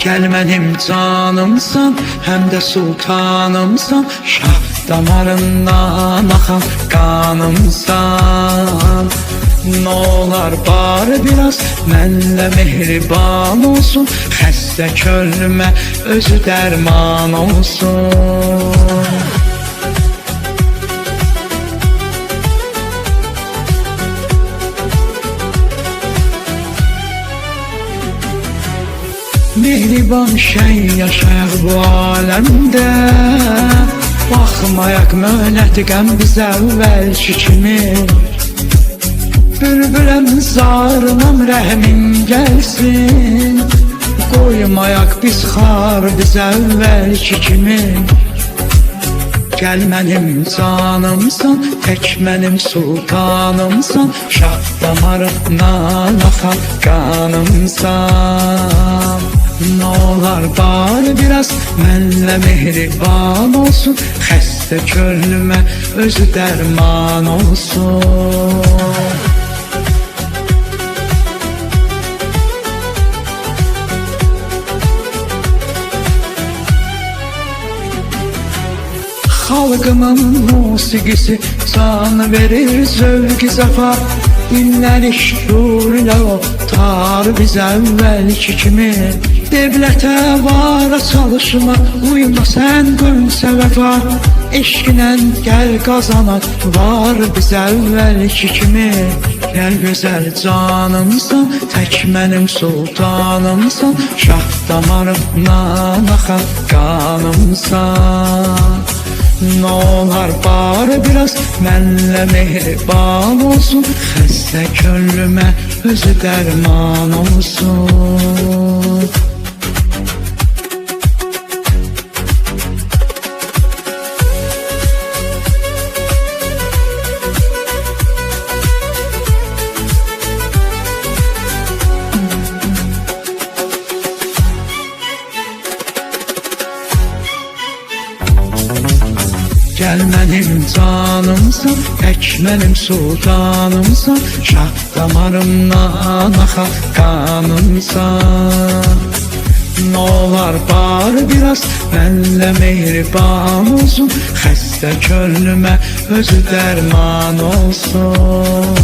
Gəl mənim canımsan, həm də sultanımsan, şah damarından axan qanımsan. Nə olar bari biraz mənlə mehriban olsun, xəstə könlümə özü dərman olsun. Mehriban şey yaşayaq bu aləmdə, baxmayaq möhnəti qəm biz əvvəlki kimi. Bülbüləm zarınam rəhmin gəlsin, qoymayaq biz xar biz əvvəlki kimi. Gəl mənim canımsan, tək mənim sultanımsan, şah damarından axan qanımsan. Nə olar bari biraz mənlə mehriban olsun, xəstə könlümə özü dərman olsun. Xalqımın musiqisi can verir zövq-i zəfa, dinlərik şurlə o tar biz əvvəlki kimi. Devlətə vara çalışma, uyma sən qönsə vəfa, eşqinə gəl qazanak var biz əvvəlki kimi. Gəl gözəl canımsan, tək mənim sultanımsan, şah damarından axan qanımsan. Nə olar bari biraz mənlə mehriban olsun, xəstə könlümə özü dərman olsun. Gəl mənim canımsan, tək mənim sultanımsan, şah damarımdan axan qanımsan. Nə olar bari biraz mənlə mehriban olsun, xəstə könlümə özü dərman olsun.